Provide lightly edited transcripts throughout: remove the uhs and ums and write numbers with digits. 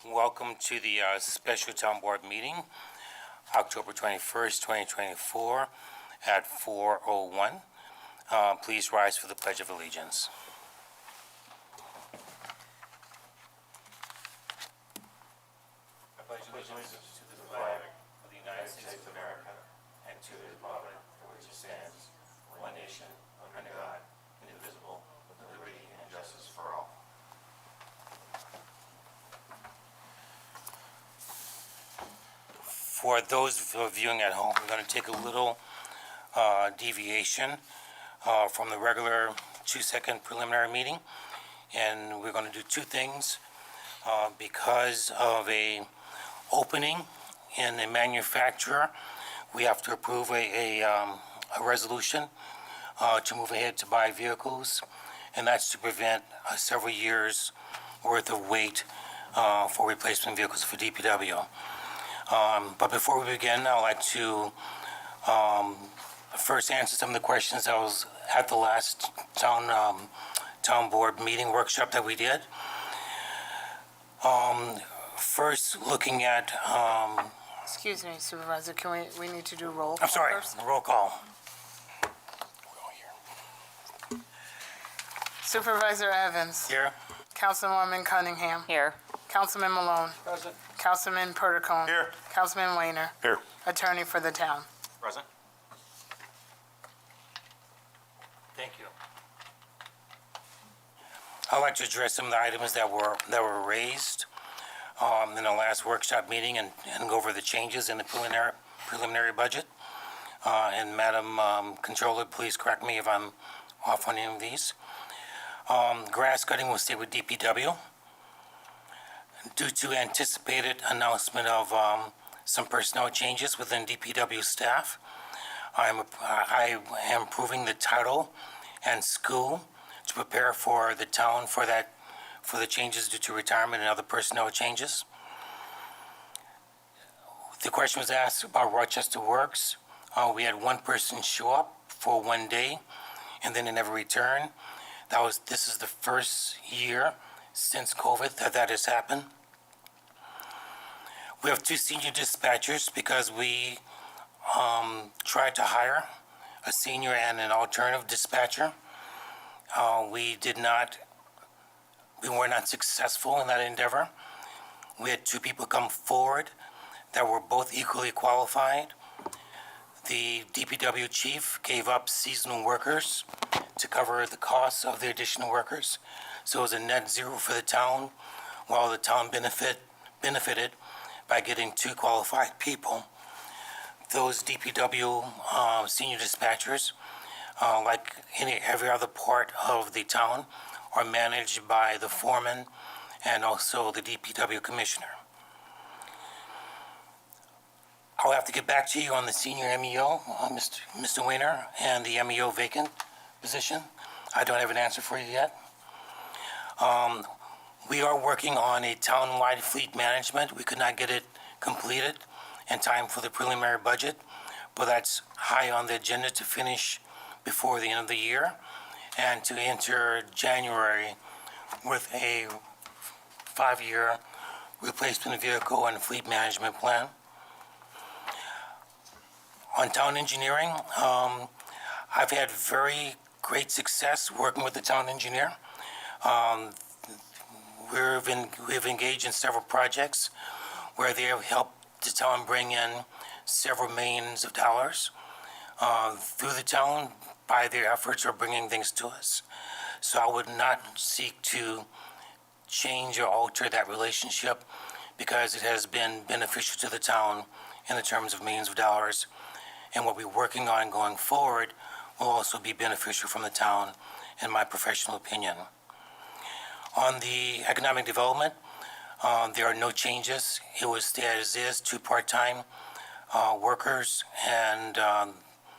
Welcome to the special town board meeting, October 21st, 2024, at 4:01. Please rise for the Pledge of Allegiance. I pledge allegiance to the flag of the United States of America and to the republic for which it stands, one nation, under God, indivisible, with liberty and justice for all. For those viewing at home, we're going to take a little deviation from the regular 2-second preliminary meeting, and we're going to do two things. Because of a opening in a manufacturer, we have to approve a resolution to move ahead to buy vehicles, and that's to prevent several years' worth of wait for replacement vehicles for DPW. But before we begin, I'd like to first answer some of the questions that was at the last town board meeting workshop that we did. First, looking at, Excuse me, Supervisor, we need to do roll call I'm sorry, first? roll call. Supervisor Evans. Here? Councilwoman Cunningham. Here. Councilman Malone. Present. Councilman Perticone. Here. Councilman Weiner. Here. Attorney for the town. Present. Thank you. I'd like to address some of the items that were raised in the last workshop meeting and go over the changes in the preliminary budget. And Madam Controller, please correct me if I'm off on any of these. Grass cutting will stay with DPW. Due to anticipated announcement of some personnel changes within DPW staff, I am improving the title and school to prepare for the town for the changes due to retirement and other personnel changes. The question was asked about Rochester Works. We had one person show up for one day, and then they never returned. This is the first year since COVID that has happened. We have two senior dispatchers because we tried to hire a senior and an alternative dispatcher. We were not successful in that endeavor. We had two people come forward that were both equally qualified. The DPW chief gave up seasonal workers to cover the costs of the additional workers. So it was a net zero for the town, while the town benefited by getting two qualified people. Those DPW senior dispatchers, like every other part of the town, are managed by the foreman and also the DPW commissioner. I'll have to get back to you on the senior MEO, Mr. Weiner, and the MEO vacant position. I don't have an answer for you yet. We are working on a town-wide fleet management. We could not get it completed in time for the preliminary budget, but that's high on the agenda to finish before the end of the year and to enter January with a 5-year replacement vehicle and fleet management plan. On town engineering, I've had very great success working with the town engineer. We've engaged in several projects where they have helped the town bring in several millions of dollars through the town by their efforts of bringing things to us. So I would not seek to change or alter that relationship because it has been beneficial to the town in the terms of millions of dollars. And what we're working on going forward will also be beneficial from the town, in my professional opinion. On the economic development, there are no changes. It will stay as is, 2 part-time workers, and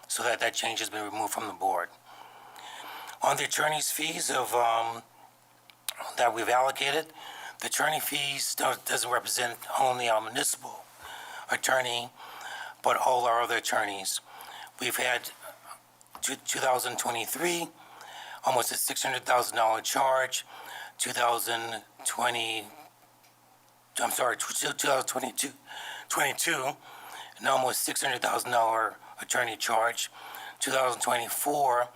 so that change has been removed from the board. On the attorney's fees that we've allocated, the attorney fees doesn't represent only our municipal attorney, but all our other attorneys. We've had 2023, almost a $600,000 charge. 2020 2022, an almost $600,000 attorney charge. 2024,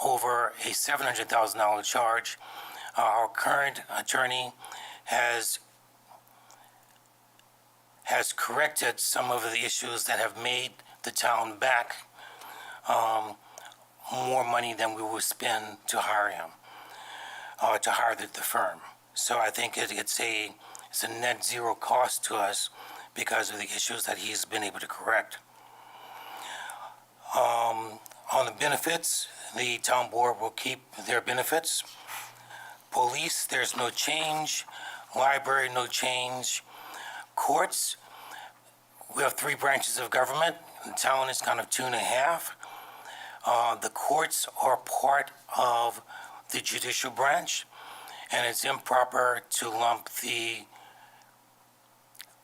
over a $700,000 charge. Our current attorney has corrected some of the issues that have made the town back more money than we would spend to hire him, to hire the firm. So I think it's a net zero cost to us because of the issues that he's been able to correct. On the benefits, the town board will keep their benefits. Police, there's no change. Library, no change. Courts, we have 3 branches of government. The town is kind of 2.5. The courts are part of the judicial branch, and it's improper to lump the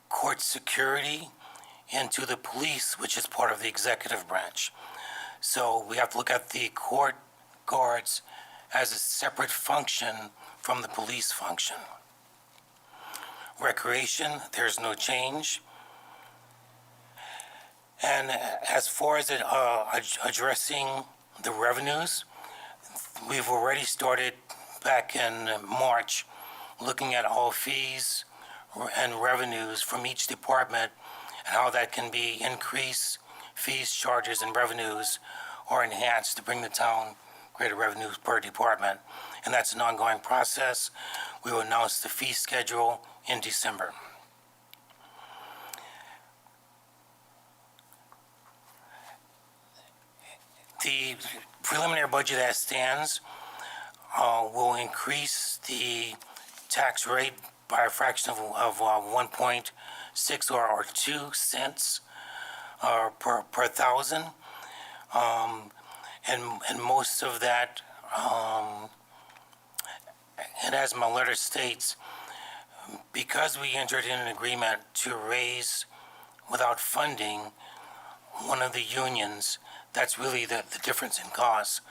court security into the police, which is part of the executive branch. So we have to look at the court guards as a separate function from the police function. Recreation, there's no change. And as far as addressing the revenues, we've already started back in March looking at all fees and revenues from each department and how that can be increased fees, charges, and revenues or enhanced to bring the town greater revenues per department. And that's an ongoing process. We will announce the fee schedule in December. The preliminary budget as stands will increase the tax rate by a fraction of 1.6 or 2 cents per thousand. And most of that, and as my letter states, because we entered in an agreement to raise without funding one of the unions, that's really the difference in cost.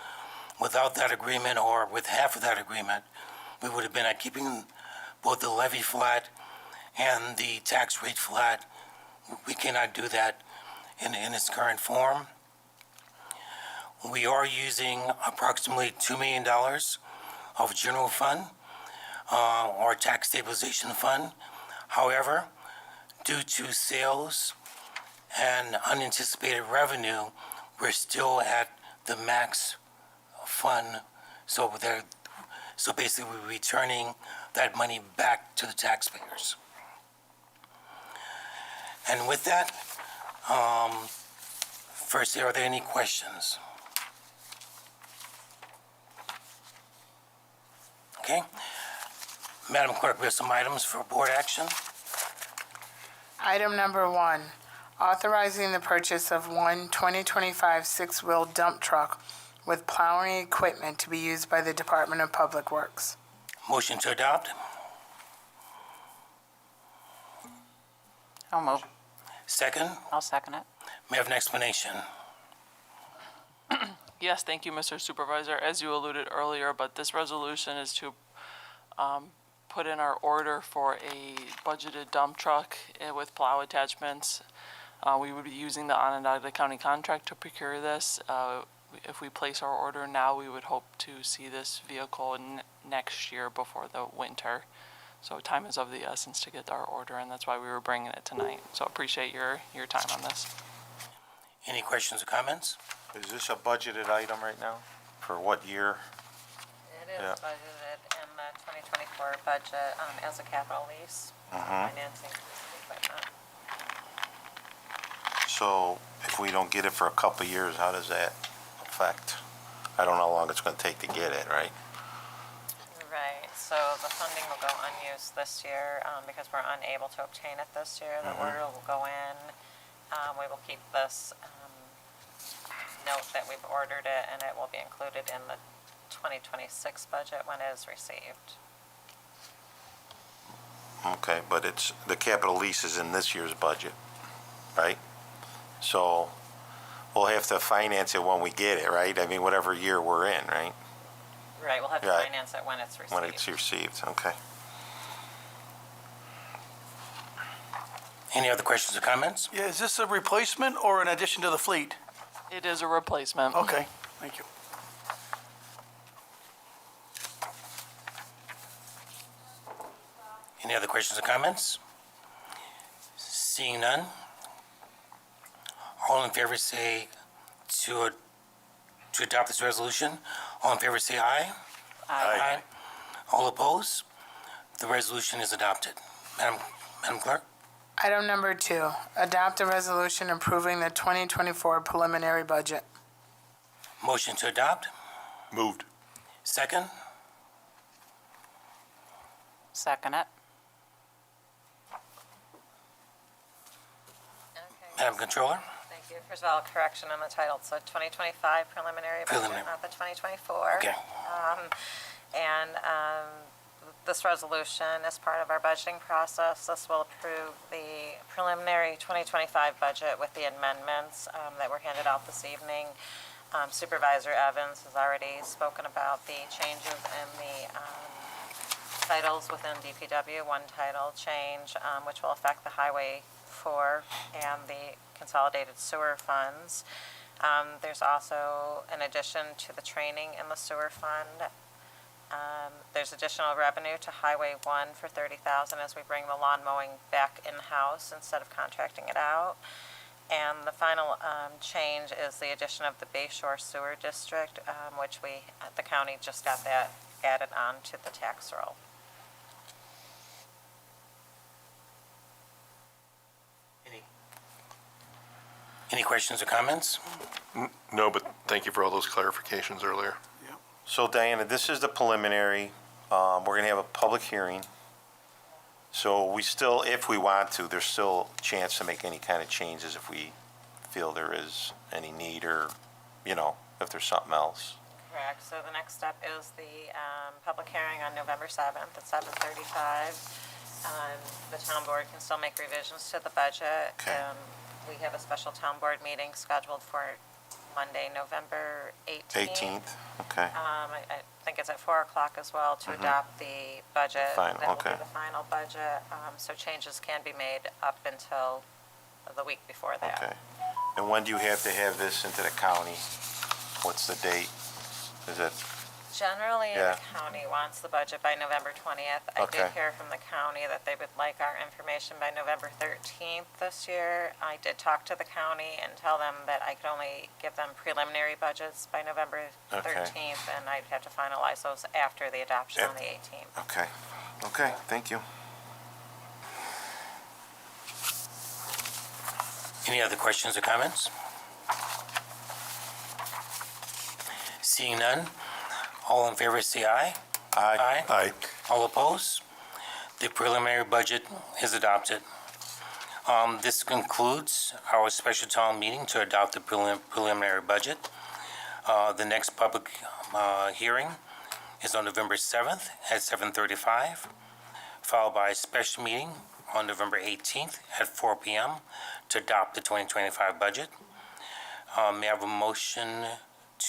Without that agreement, or with half of that agreement, we would have been at keeping both the levy flat and the tax rate flat. We cannot do that in its current form. We are using approximately $2 million of general fund or tax stabilization fund. However, due to sales and unanticipated revenue, we're still at the max fund. So basically, we're returning that money back to the taxpayers. And with that, first, are there any questions? Okay. Madam Clerk, we have some items for board action. Item number 1, authorizing the purchase of one 2025 six-wheel dump truck with plowing equipment to be used by the Department of Public Works. Motion to adopt. I'll move. Second. I'll second it. May I have an explanation? Yes, thank you, Mr. Supervisor. As you alluded earlier, but this resolution is to put in our order for a budgeted dump truck with plow attachments. We would be using the Onondaga County contract to procure this. If we place our order now, we would hope to see this vehicle next year before the winter. So time is of the essence to get our order, and that's why we were bringing it tonight. So appreciate your time on this. Any questions or comments? Is this a budgeted item right now? For what year? It is Yeah. budgeted in the 2024 budget as a capital lease, financing this equipment. So if we don't get it for a couple of years, how does that affect? I don't know how long it's going to take to get it, right? Right, so the funding will go unused this year because we're unable to obtain it this year. The order will go in. We will keep this note that we've ordered it, and it will be included in the 2026 budget when it is received. Okay, but it's, the capital lease is in this year's budget, right? So we'll have to finance it when we get it, right? I mean, whatever year we're in, right? Right, we'll have to Right. finance it when it's received. When it's received, okay. Any other questions or comments? Yeah, is this a replacement or an addition to the fleet? It is a replacement. Okay, thank you. Any other questions or comments? Seeing none. All in favor say to adopt this resolution. All in favor say aye. Aye. All opposed? The resolution is adopted. Madam Clerk? Item number 2, adopt a resolution approving the 2024 preliminary budget. Motion to adopt. Moved. Second. Second it. Okay. Madam Controller? Thank you. First of all, correction on the title. So 2025 preliminary budget, Preliminary. not the 2024. Okay. And this resolution is part of our budgeting process. This will approve the preliminary 2025 budget with the amendments that were handed out this evening. Supervisor Evans has already spoken about the changes in the titles within DPW, one title change, which will affect the Highway 4 and the consolidated sewer funds. There's also an addition to the training in the sewer fund. There's additional revenue to Highway 1 for $30,000 as we bring the lawn mowing back in-house instead of contracting it out. And the final change is the addition of the Bay Shore Sewer District, which the county just got that added on to the tax roll. Any questions or comments? No, but thank you for all those clarifications earlier. So Diana, this is the preliminary. We're going to have a public hearing. So we still, if we want to, there's still a chance to make any kind of changes if we feel there is any need or, if there's something else. Correct. So the next step is the public hearing on November 7th at 7:35. The town board can still make revisions to the budget. Okay. We have a special town board meeting scheduled for Monday, November 18th. 18th, okay. I think it's at 4 o'clock as well to adopt the budget. Final, That will okay. be the final budget. So changes can be made up until the week before that. Okay. And when do you have to have this into the county? What's the date? Is it, Generally, Yeah. the county wants the budget by November 20th. I did Okay. hear from the county that they would like our information by November 13th this year. I did talk to the county and tell them that I could only give them preliminary budgets by November Okay. 13th, and I'd have to finalize those after the adoption on the 18th. okay. Okay, thank you. Any other questions or comments? Seeing none. All in favor say aye. Aye. Aye. All opposed? The preliminary budget is adopted. This concludes our special town meeting to adopt the preliminary budget. The next public hearing is on November 7th at 7:35, followed by a special meeting on November 18th at 4 p.m. to adopt the 2025 budget. May I have a motion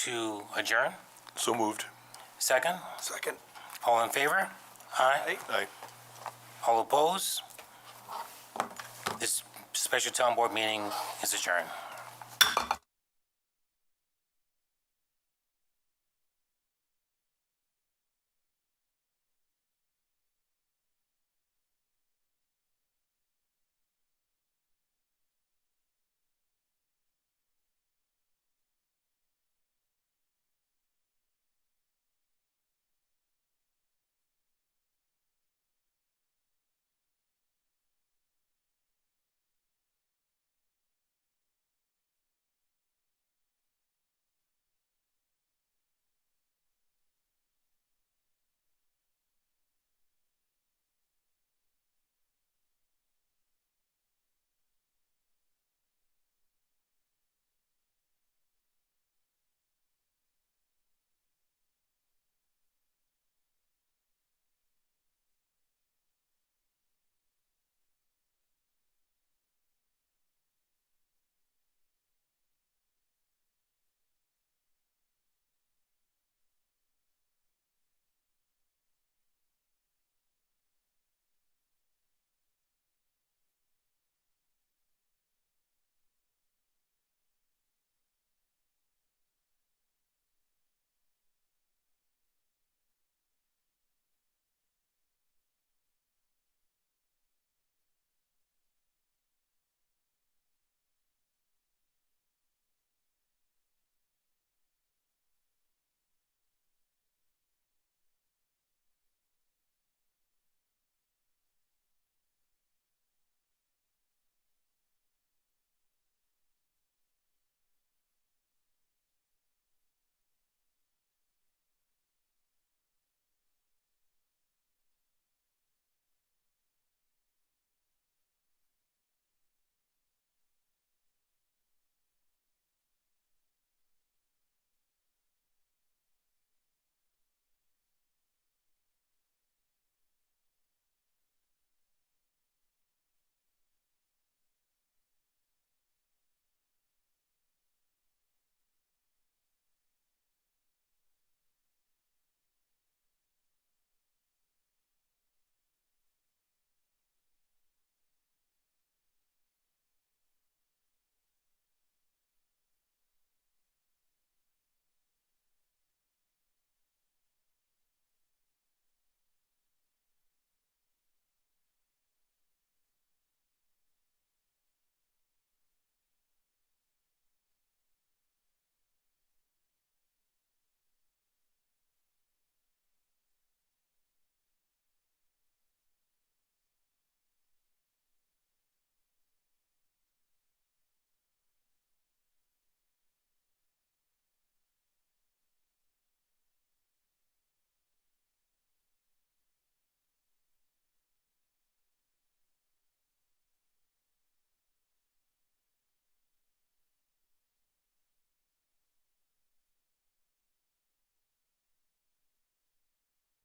to adjourn? So moved. Second? Second. All in favor? Aye. Aye. All opposed? This special town board meeting is adjourned.